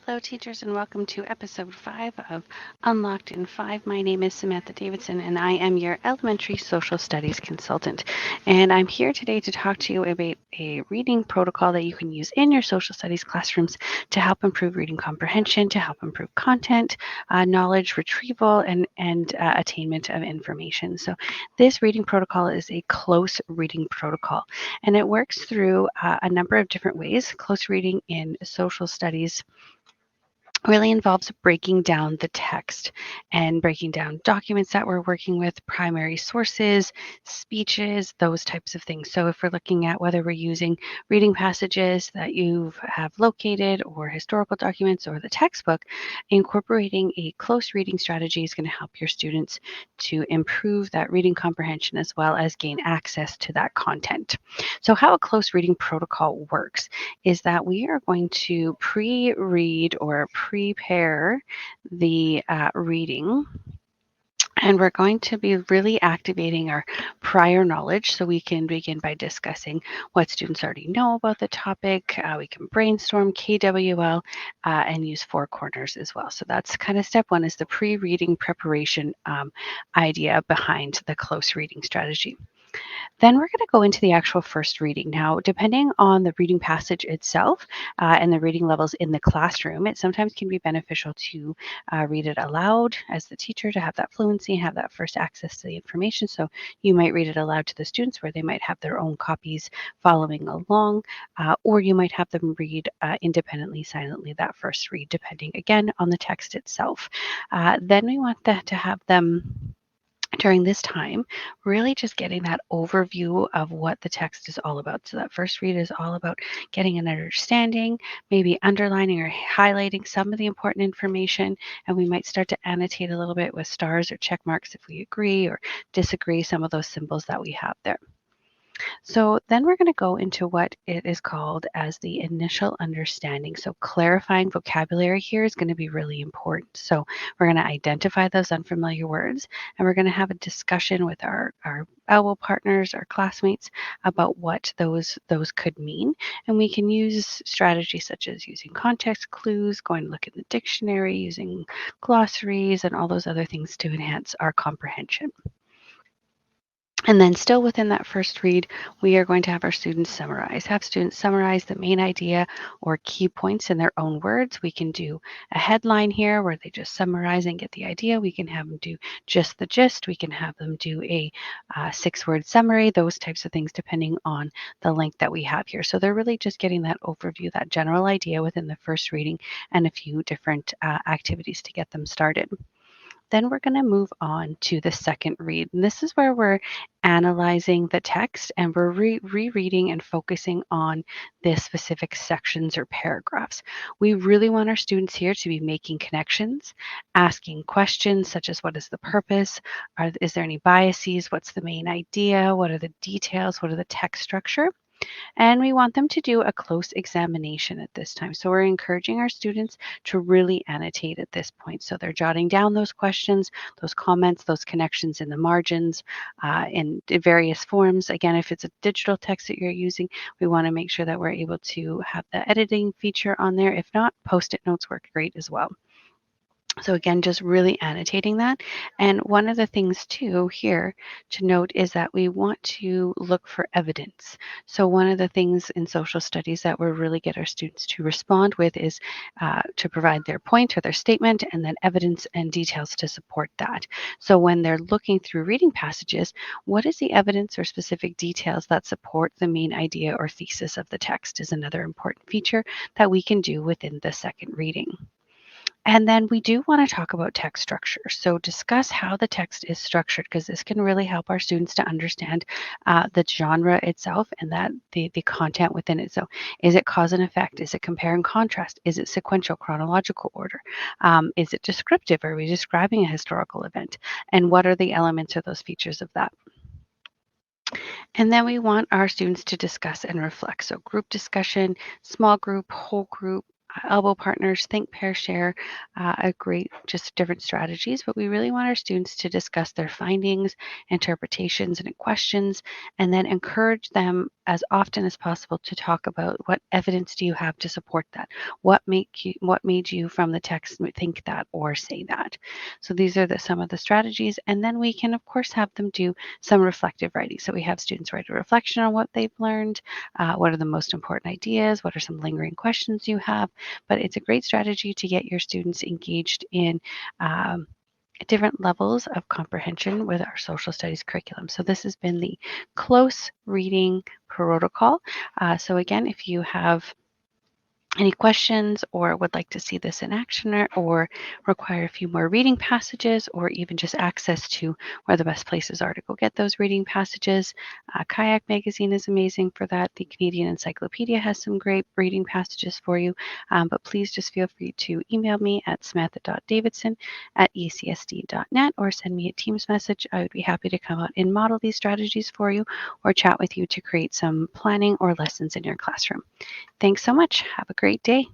Hello, teachers, and welcome to episode 5 of Unlocked in 5. My name is Samantha Davidson, and I am your elementary social studies consultant. And I'm here today to talk to you about a reading protocol that you can use in your social studies classrooms to help improve reading comprehension, to help improve content, knowledge retrieval, and attainment of information. So, this reading protocol is a close reading protocol, and it works through a number of different ways. Close reading in social studies really involves breaking down the text and breaking down documents that we're working with, primary sources, speeches, those types of things. So if we're looking at whether we're using reading passages that you have located or historical documents or the textbook, incorporating a close reading strategy is going to help your students to improve that reading comprehension as well as gain access to that content. So how a close reading protocol works is that we are going to pre-read or prepare the reading, and we're going to be really activating our prior knowledge so we can begin by discussing what students already know about the topic. We can brainstorm KWL and use four corners as well. So that's kind of step one, is the pre-reading preparation idea behind the close reading strategy. Then we're going to go into the actual first reading. Now, depending on the reading passage itself and the reading levels in the classroom, it sometimes can be beneficial to read it aloud as the teacher to have that fluency and have that first access to the information. So you might read it aloud to the students where they might have their own copies following along, or you might have them read independently, silently that first read, depending again on the text itself. Then we want that to have them during this time, really just getting that overview of what the text is all about. So that first read is all about getting an understanding, maybe underlining or highlighting some of the important information, and we might start to annotate a little bit with stars or check marks if we agree or disagree, some of those symbols that we have there. So then we're going to go into what it is called as the initial understanding. So clarifying vocabulary here is going to be really important. So we're going to identify those unfamiliar words, and we're going to have a discussion with our elbow partners, our classmates, about what those could mean. And we can use strategies such as using context clues, going to look in the dictionary, using glossaries, and all those other things to enhance our comprehension. And then still within that first read, we are going to have our students summarize. Have students summarize the main idea or key points in their own words. We can do a headline here where they just summarize and get the idea. We can have them do just the gist. We can have them do a 6-word summary, those types of things depending on the length that we have here. So they're really just getting that overview, that general idea within the first reading, and a few different activities to get them started. Then we're going to move on to the second read. And this is where we're analyzing the text and we're rereading and focusing on the specific sections or paragraphs. We really want our students here to be making connections, asking questions such as what is the purpose? Is there any biases? What's the main idea? What are the details? What are the text structure? And we want them to do a close examination at this time. So we're encouraging our students to really annotate at this point. So they're jotting down those questions, those comments, those connections in the margins, in various forms. Again, if it's a digital text that you're using, we want to make sure that we're able to have the editing feature on there. If not, post-it notes work great as well. So again, just really annotating that. And one of the things too here to note is that we want to look for evidence. So one of the things in social studies that we really get our students to respond with is to provide their point or their statement and then evidence and details to support that. So when they're looking through reading passages, what is the evidence or specific details that support the main idea or thesis of the text is another important feature that we can do within the second reading. And then we do want to talk about text structure. So discuss how the text is structured because this can really help our students to understand the genre itself and that the content within it. So is it cause and effect? Is it compare and contrast? Is it sequential chronological order? Is it descriptive? Are we describing a historical event? And what are the elements or those features of that? And then we want our students to discuss and reflect. So group discussion, small group, whole group, elbow partners, think, pair, share, a great, just different strategies. But we really want our students to discuss their findings, interpretations, and questions, and then encourage them as often as possible to talk about what evidence do you have to support that? What made you from the text think that or say that? So these are some of the strategies. And then we can, of course, have them do some reflective writing. So we have students write a reflection on what they've learned. What are the most important ideas? What are some lingering questions you have? But it's a great strategy to get your students engaged in different levels of comprehension with our social studies curriculum. So this has been the close reading protocol. So again, if you have any questions or would like to see this in action or require a few more reading passages or even just access to where the best places are to go get those reading passages, Kayak Magazine is amazing for that. The Canadian Encyclopedia has some great reading passages for you, but please just feel free to email me at samantha.davidson@ecsd.net or send me a Teams message. I would be happy to come out and model these strategies for you or chat with you to create some planning or lessons in your classroom. Thanks so much. Have a great day.